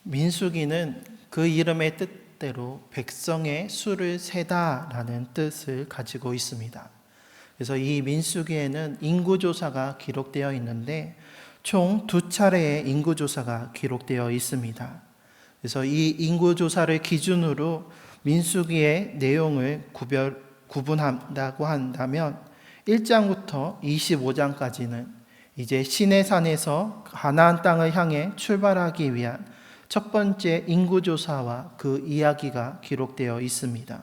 민수기는 그 이름의 뜻대로 백성의 수를 세다라는 뜻을 가지고 있습니다. 그래서 이 민수기에는 인구조사가 기록되어 있는데 총 2차례의 인구조사가 기록되어 있습니다. 그래서 이 인구조사를 기준으로 민수기의 내용을 구분한다고 한다면 1장부터 25장까지는 이제 시내산에서 가나안 땅을 향해 출발하기 위한 첫 번째 인구조사와 그 이야기가 기록되어 있습니다.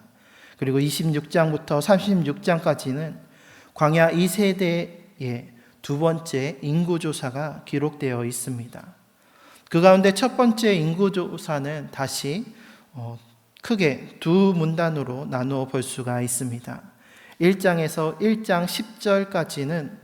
그리고 26장부터 36장까지는 광야 2세대의 두 번째 인구조사가 기록되어 있습니다. 그 가운데 첫 번째 인구조사는 다시 크게 두 문단으로 나누어 볼 수가 있습니다. 1장에서 1장 10절까지는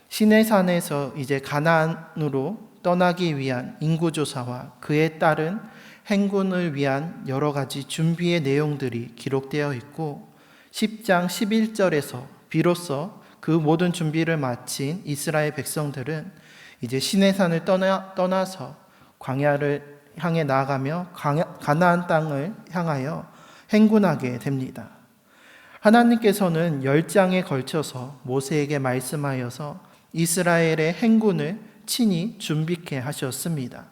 시내산에서 이제 가나안으로 떠나기 위한 인구조사와 그에 따른 행군을 위한 여러 가지 준비의 내용들이 기록되어 있고 10장 11절에서 비로소 그 모든 준비를 마친 이스라엘 백성들은 이제 시내산을 떠나서 광야를 향해 나아가며 가나안 땅을 향하여 행군하게 됩니다. 하나님께서는 10장에 걸쳐서 모세에게 말씀하여서 이스라엘의 행군을 친히 준비케 하셨습니다.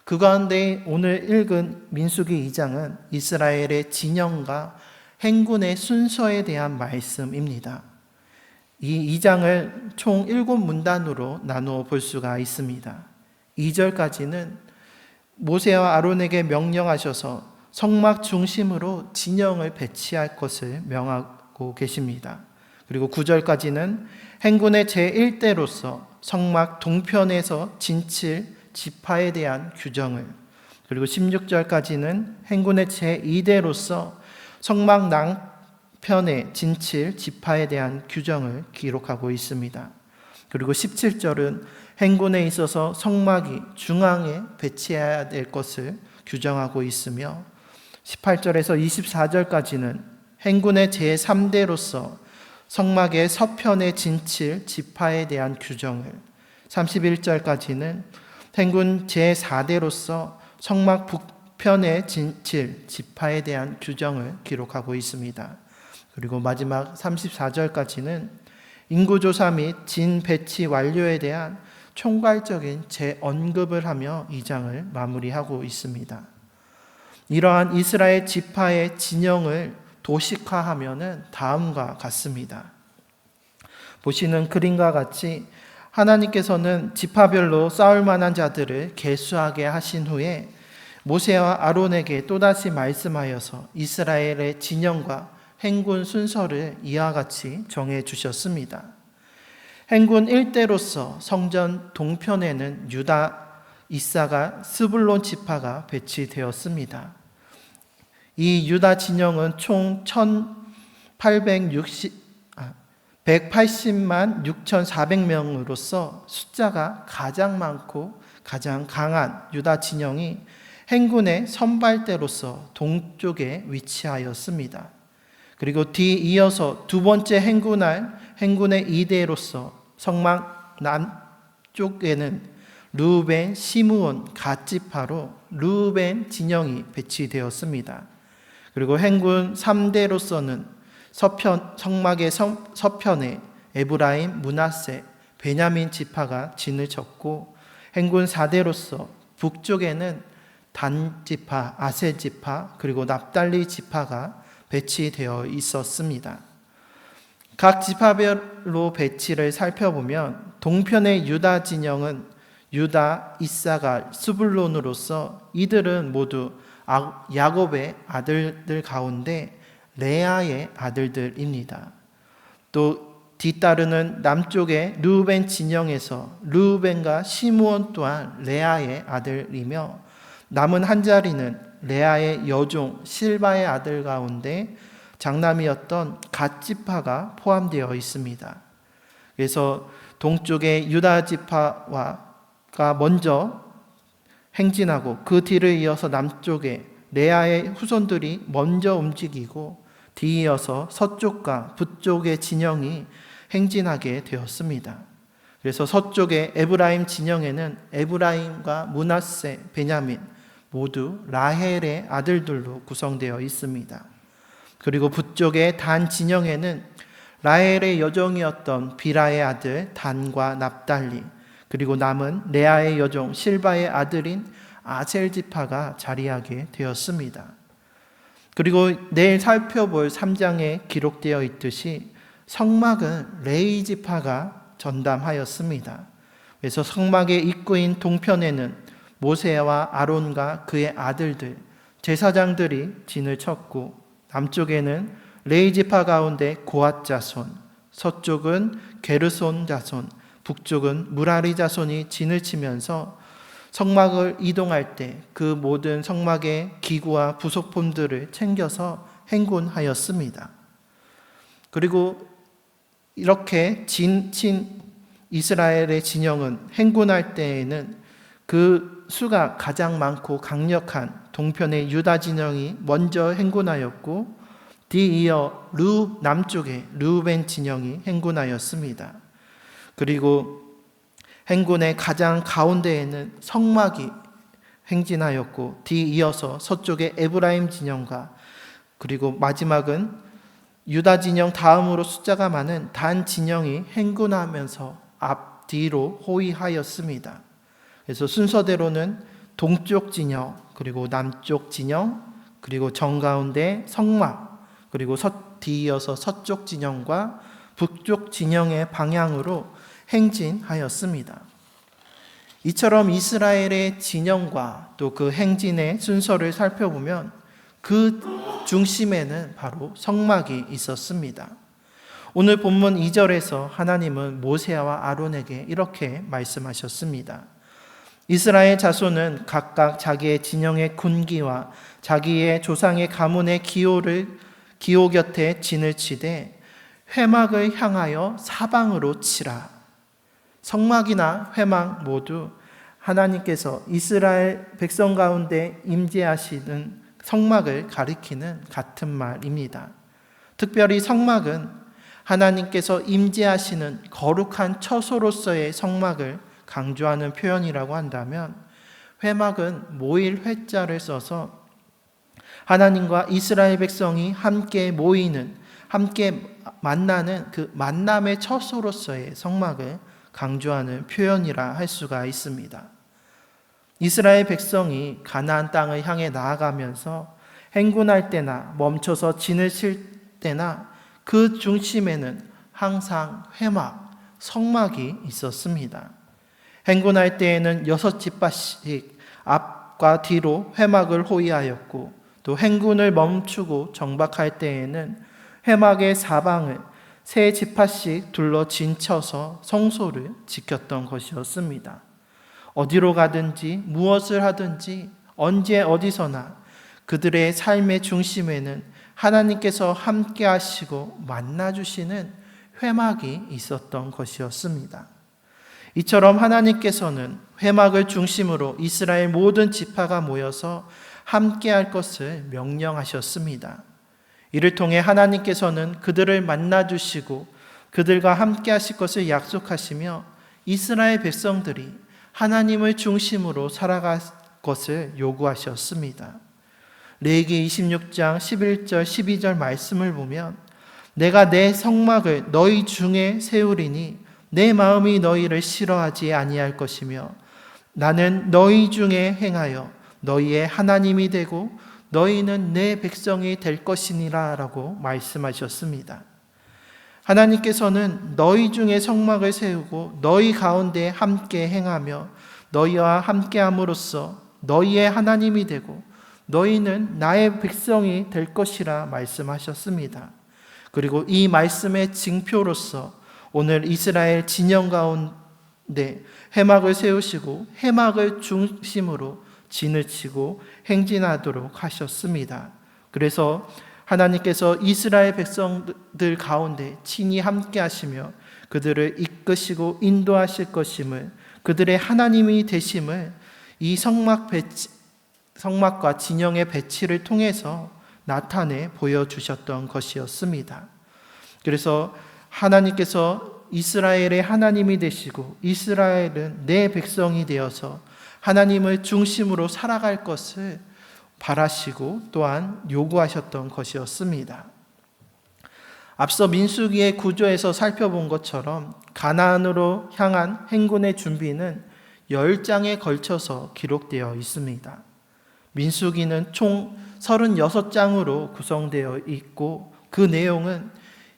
그 가운데 오늘 읽은 민수기 2장은 이스라엘의 진영과 행군의 순서에 대한 말씀입니다. 이 2장을 총 7문단으로 나누어 볼 수가 있습니다. 2절까지는 모세와 아론에게 명령하셔서 성막 중심으로 진영을 배치할 것을 명하고 계십니다. 그리고 9절까지는 행군의 제1대로서 성막 동편에서 진칠 지파에 대한 규정을, 그리고 16절까지는 행군의 제2대로서 성막 낭편에 진칠 지파에 대한 규정을 기록하고 있습니다. 그리고 17절은 행군에 있어서 성막이 중앙에 배치해야 될 것을 규정하고 있으며 18절에서 24절까지는 행군의 제3대로서 성막의 서편에 진칠 지파에 대한 규정을, 31절까지는 행군 제4대로서 성막 북편에 진칠 지파에 대한 규정을 기록하고 있습니다. 그리고 마지막 34절까지는 인구조사 및 진 배치 완료에 대한 총괄적인 재언급을 하며 이 장을 마무리하고 있습니다. 이러한 이스라엘 지파의 진영을 도식화하면은 다음과 같습니다. 보시는 그림과 같이 하나님께서는 지파별로 싸울 만한 자들을 계수하게 하신 후에 모세와 아론에게 또다시 말씀하여서 이스라엘의 진영과 행군 순서를 이와 같이 정해 주셨습니다. 행군 1대로서 성전 동편에는 유다, 이사가, 스불론 지파가 배치되었습니다. 이 유다 진영은 총 180만 6,400명으로서 숫자가 가장 많고 가장 강한 유다 진영이 행군의 선발대로서 동쪽에 위치하였습니다. 그리고 뒤이어서 두 번째 행군할 행군의 2대로서 성막 남쪽에는 르우벤, 시므온, 갓 지파로 르우벤 진영이 배치되었습니다. 그리고 행군 3대로서는 성막의 서편에 에브라임, 므낫세, 베냐민 지파가 진을 쳤고 행군 4대로서 북쪽에는 단 지파, 아셀 지파, 그리고 납달리 지파가 배치되어 있었습니다. 각 지파별로 배치를 살펴보면 동편의 유다 진영은 유다, 이사갈, 스불론으로서 이들은 모두 야곱의 아들들 가운데 레아의 아들들입니다. 또 뒤따르는 남쪽의 르우벤 진영에서 르우벤과 시므온 또한 레아의 아들이며 남은 한 자리는 레아의 여종 실바의 아들 가운데 장남이었던 갓 지파가 포함되어 있습니다. 그래서 동쪽의 유다 지파가 먼저 행진하고 그 뒤를 이어서 남쪽에 레아의 후손들이 먼저 움직이고 뒤이어서 서쪽과 북쪽의 진영이 행진하게 되었습니다. 그래서 서쪽의 에브라임 진영에는 에브라임과 므낫세, 베냐민, 모두 라헬의 아들들로 구성되어 있습니다. 그리고 북쪽의 단 진영에는 라헬의 여종이었던 빌하의 아들 단과 납달리, 그리고 남은 레아의 여종 실바의 아들인 아셀 지파가 자리하게 되었습니다. 그리고 내일 살펴볼 3장에 기록되어 있듯이 성막은 레위 지파가 전담하였습니다. 그래서 성막의 입구인 동편에는 모세와 아론과 그의 아들들, 제사장들이 진을 쳤고, 남쪽에는 레위 지파 가운데 고앗 자손, 서쪽은 게르손 자손, 북쪽은 무라리 자손이 진을 치면서 성막을 이동할 때 그 모든 성막의 기구와 부속품들을 챙겨서 행군하였습니다. 그리고 이렇게 친 이스라엘의 진영은 행군할 때에는 그 수가 가장 많고 강력한 동편의 유다 진영이 먼저 행군하였고, 뒤이어 남쪽의 르우벤 진영이 행군하였습니다. 그리고 행군의 가장 가운데에는 성막이 행진하였고, 뒤이어서 서쪽의 에브라임 진영과, 그리고 마지막은 유다 진영 다음으로 숫자가 많은 단 진영이 행군하면서 앞뒤로 호위하였습니다. 그래서 순서대로는 동쪽 진영, 그리고 남쪽 진영, 그리고 정가운데 성막, 그리고 뒤이어서 서쪽 진영과 북쪽 진영의 방향으로 행진하였습니다. 이처럼 이스라엘의 진영과 또 그 행진의 순서를 살펴보면 그 중심에는 바로 성막이 있었습니다. 오늘 본문 2절에서 하나님은 모세와 아론에게 이렇게 말씀하셨습니다. 이스라엘 자손은 각각 자기의 진영의 군기와 자기의 조상의 가문의 기호 곁에 진을 치되 회막을 향하여 사방으로 치라. 성막이나 회막 모두 하나님께서 이스라엘 백성 가운데 임재하시는 성막을 가리키는 같은 말입니다. 특별히 성막은 하나님께서 임재하시는 거룩한 처소로서의 성막을 강조하는 표현이라고 한다면, 회막은 모일 회자를 써서 하나님과 이스라엘 백성이 함께 모이는, 함께 만나는 그 만남의 처소로서의 성막을 강조하는 표현이라 할 수가 있습니다. 이스라엘 백성이 가나안 땅을 향해 나아가면서 행군할 때나 멈춰서 진을 칠 때나 그 중심에는 항상 회막, 성막이 있었습니다. 행군할 때에는 6지파씩 앞과 뒤로 회막을 호위하였고, 또 행군을 멈추고 정박할 때에는 회막의 사방을 3지파씩 둘러 진쳐서 성소를 지켰던 것이었습니다. 어디로 가든지 무엇을 하든지 언제 어디서나 그들의 삶의 중심에는 하나님께서 함께 하시고 만나주시는 회막이 있었던 것이었습니다. 이처럼 하나님께서는 회막을 중심으로 이스라엘 모든 지파가 모여서 함께 할 것을 명령하셨습니다. 이를 통해 하나님께서는 그들을 만나주시고 그들과 함께 하실 것을 약속하시며 이스라엘 백성들이 하나님을 중심으로 살아갈 것을 요구하셨습니다. 레위기 26장 11절 12절 말씀을 보면 내가 내 성막을 너희 중에 세우리니 내 마음이 너희를 싫어하지 아니할 것이며 나는 너희 중에 행하여 너희의 하나님이 되고 너희는 내 백성이 될 것이니라 라고 말씀하셨습니다. 하나님께서는 너희 중에 성막을 세우고 너희 가운데 함께 행하며 너희와 함께 함으로써 너희의 하나님이 되고 너희는 나의 백성이 될 것이라 말씀하셨습니다. 그리고 이 말씀의 징표로서 오늘 이스라엘 진영 가운데 회막을 세우시고 회막을 중심으로 진을 치고 행진하도록 하셨습니다. 그래서 하나님께서 이스라엘 백성들 가운데 친히 함께 하시며 그들을 이끄시고 인도하실 것임을, 그들의 하나님이 되심을 이 성막과 진영의 배치를 통해서 나타내 보여주셨던 것이었습니다. 그래서 하나님께서 이스라엘의 하나님이 되시고 이스라엘은 내 백성이 되어서 하나님을 중심으로 살아갈 것을 바라시고 또한 요구하셨던 것이었습니다. 앞서 민수기의 구조에서 살펴본 것처럼 가나안으로 향한 행군의 준비는 10장에 걸쳐서 기록되어 있습니다. 민수기는 총 36장으로 구성되어 있고 그 내용은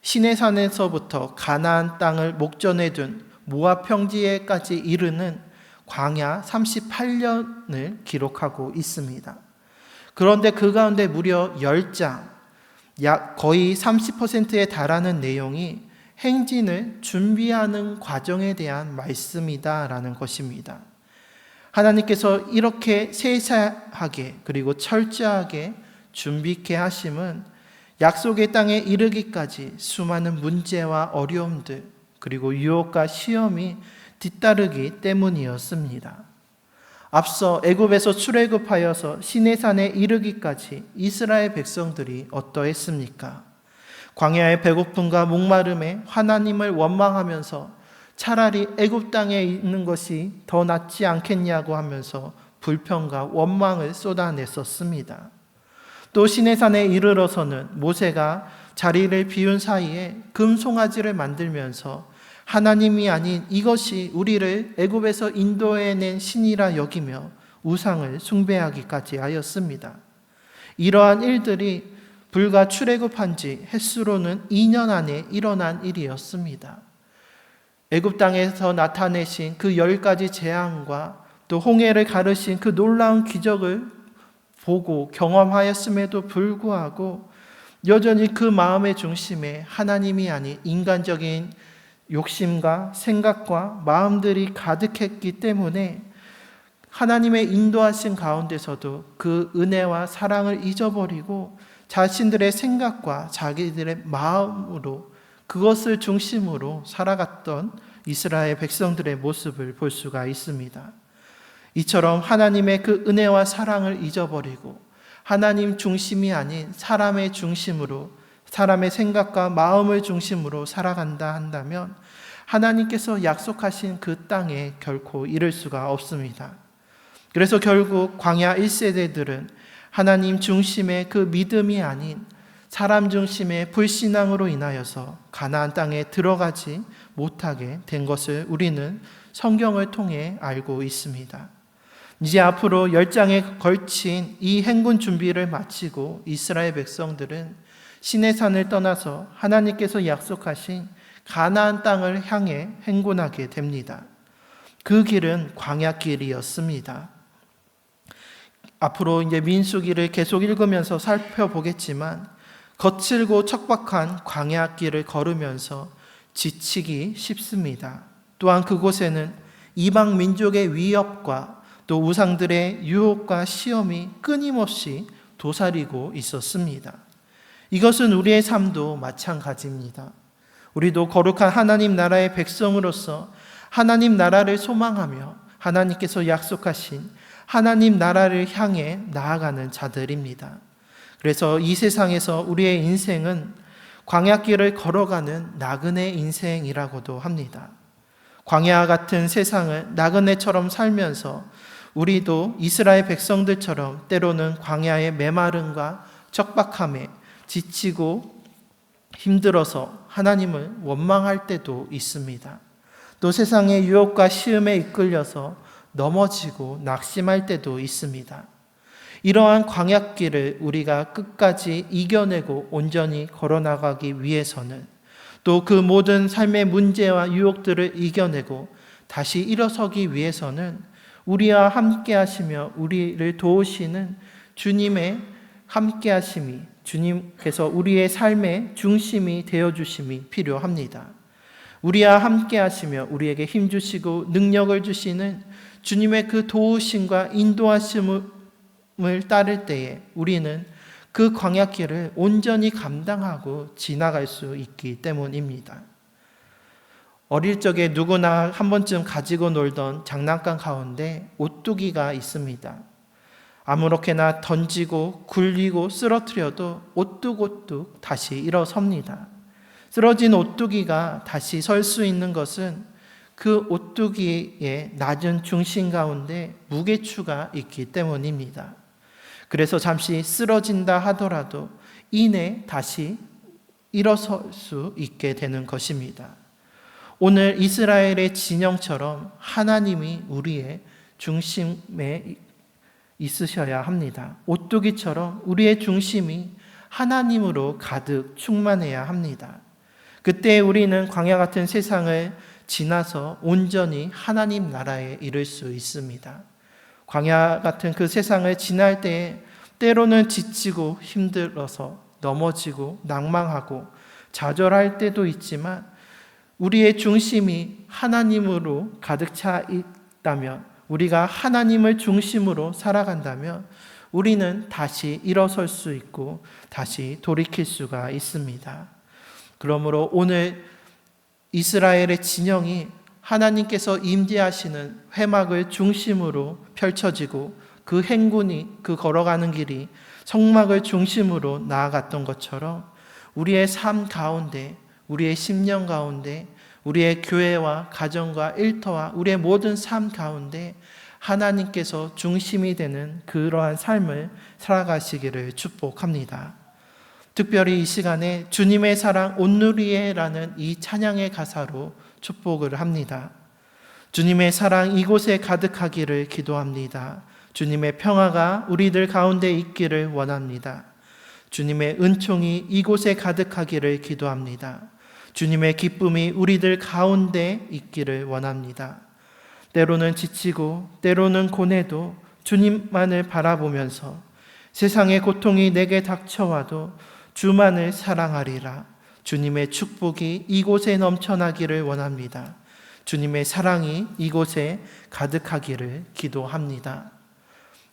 시내산에서부터 가나안 땅을 목전에 둔 모압 평지에까지 이르는 광야 38년을 기록하고 있습니다. 그런데 그 가운데 무려 10장, 약 거의 30%에 달하는 내용이 행진을 준비하는 과정에 대한 말씀이다라는 것입니다. 하나님께서 이렇게 세세하게 그리고 철저하게 준비케 하심은 약속의 땅에 이르기까지 수많은 문제와 어려움들 그리고 유혹과 시험이 뒤따르기 때문이었습니다. 앞서 애굽에서 출애굽하여서 시내산에 이르기까지 이스라엘 백성들이 어떠했습니까? 광야의 배고픔과 목마름에 하나님을 원망하면서 차라리 애굽 땅에 있는 것이 더 낫지 않겠냐고 하면서 불평과 원망을 쏟아냈었습니다. 또 시내산에 이르러서는 모세가 자리를 비운 사이에 금송아지를 만들면서 하나님이 아닌 이것이 우리를 애굽에서 인도해낸 신이라 여기며 우상을 숭배하기까지 하였습니다. 이러한 일들이 불과 출애굽한 지 햇수로는 2년 안에 일어난 일이었습니다. 애굽 땅에서 나타내신 그 10가지 재앙과 또 홍해를 가르신 그 놀라운 기적을 보고 경험하였음에도 불구하고 여전히 그 마음의 중심에 하나님이 아닌 인간적인 욕심과 생각과 마음들이 가득했기 때문에 하나님의 인도하신 가운데서도 그 은혜와 사랑을 잊어버리고 자신들의 생각과 자기들의 마음으로 그것을 중심으로 살아갔던 이스라엘 백성들의 모습을 볼 수가 있습니다. 이처럼 하나님의 그 은혜와 사랑을 잊어버리고 하나님 중심이 아닌 사람의 중심으로 사람의 생각과 마음을 중심으로 살아간다 한다면 하나님께서 약속하신 그 땅에 결코 이를 수가 없습니다. 그래서 결국 광야 1세대들은 하나님 중심의 그 믿음이 아닌 사람 중심의 불신앙으로 인하여서 가나안 땅에 들어가지 못하게 된 것을 우리는 성경을 통해 알고 있습니다. 이제 앞으로 10장에 걸친 이 행군 준비를 마치고 이스라엘 백성들은 시내산을 떠나서 하나님께서 약속하신 가나안 땅을 향해 행군하게 됩니다. 그 길은 광야길이었습니다. 앞으로 이제 민수기를 계속 읽으면서 살펴보겠지만 거칠고 척박한 광야길을 걸으면서 지치기 쉽습니다. 또한 그곳에는 이방 민족의 위협과 또 우상들의 유혹과 시험이 끊임없이 도사리고 있었습니다. 이것은 우리의 삶도 마찬가지입니다. 우리도 거룩한 하나님 나라의 백성으로서 하나님 나라를 소망하며 하나님께서 약속하신 하나님 나라를 향해 나아가는 자들입니다. 그래서 이 세상에서 우리의 인생은 광야길을 걸어가는 나그네 인생이라고도 합니다. 광야와 같은 세상을 나그네처럼 살면서 우리도 이스라엘 백성들처럼 때로는 광야의 메마름과 척박함에 지치고 힘들어서 하나님을 원망할 때도 있습니다. 또 세상의 유혹과 시험에 이끌려서 넘어지고 낙심할 때도 있습니다. 이러한 광야길을 우리가 끝까지 이겨내고 온전히 걸어나가기 위해서는 또 그 모든 삶의 문제와 유혹들을 이겨내고 다시 일어서기 위해서는 우리와 함께 하시며 우리를 도우시는 주님의 함께 하심이 주님께서 우리의 삶의 중심이 되어주심이 필요합니다. 우리와 함께 하시며 우리에게 힘주시고 능력을 주시는 주님의 그 도우심과 인도하심을 따를 때에 우리는 그 광야길을 온전히 감당하고 지나갈 수 있기 때문입니다. 어릴 적에 누구나 한 번쯤 가지고 놀던 장난감 가운데 오뚜기가 있습니다. 아무렇게나 던지고 굴리고 쓰러뜨려도 오뚝오뚝 다시 일어섭니다. 쓰러진 오뚜기가 다시 설 수 있는 것은 그 오뚜기의 낮은 중심 가운데 무게추가 있기 때문입니다. 그래서 잠시 쓰러진다 하더라도 이내 다시 일어설 수 있게 되는 것입니다. 오늘 이스라엘의 진영처럼 하나님이 우리의 중심에 있으셔야 합니다. 오뚜기처럼 우리의 중심이 하나님으로 가득 충만해야 합니다. 그때 우리는 광야 같은 세상을 지나서 온전히 하나님 나라에 이를 수 있습니다. 광야 같은 그 세상을 지날 때에 때로는 지치고 힘들어서 넘어지고 낭망하고 좌절할 때도 있지만 우리의 중심이 하나님으로 가득 차 있다면, 우리가 하나님을 중심으로 살아간다면 우리는 다시 일어설 수 있고 다시 돌이킬 수가 있습니다. 그러므로 오늘 이스라엘의 진영이 하나님께서 임재하시는 회막을 중심으로 펼쳐지고 그 행군이, 그 걸어가는 길이 성막을 중심으로 나아갔던 것처럼 우리의 삶 가운데, 우리의 심령 가운데, 우리의 교회와 가정과 일터와 우리의 모든 삶 가운데 하나님께서 중심이 되는 그러한 삶을 살아가시기를 축복합니다. 특별히 이 시간에 주님의 사랑 온누리에라는 이 찬양의 가사로 축복을 합니다. 주님의 사랑 이곳에 가득하기를 기도합니다. 주님의 평화가 우리들 가운데 있기를 원합니다. 주님의 은총이 이곳에 가득하기를 기도합니다. 주님의 기쁨이 우리들 가운데 있기를 원합니다. 때로는 지치고 때로는 고뇌도 주님만을 바라보면서 세상의 고통이 내게 닥쳐와도 주만을 사랑하리라. 주님의 축복이 이곳에 넘쳐나기를 원합니다. 주님의 사랑이 이곳에 가득하기를 기도합니다.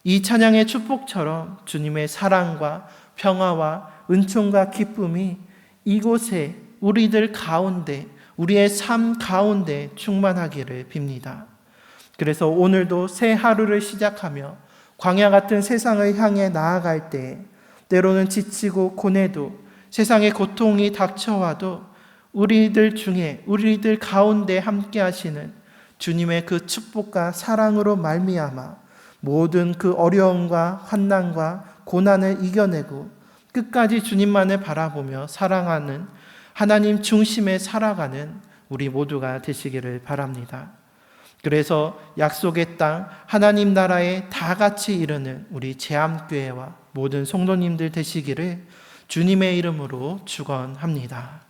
이 찬양의 축복처럼 주님의 사랑과 평화와 은총과 기쁨이 이곳에 우리들 가운데, 우리의 삶 가운데 충만하기를 빕니다. 그래서 오늘도 새 하루를 시작하며 광야 같은 세상을 향해 나아갈 때 때로는 지치고 고뇌도 세상의 고통이 닥쳐와도 우리들 중에, 우리들 가운데 함께 하시는 주님의 그 축복과 사랑으로 말미암아 모든 그 어려움과 환난과 고난을 이겨내고 끝까지 주님만을 바라보며 사랑하는 하나님 중심에 살아가는 우리 모두가 되시기를 바랍니다. 그래서 약속의 땅 하나님 나라에 다 같이 이르는 우리 제암교회와 모든 성도님들 되시기를 주님의 이름으로 축원합니다.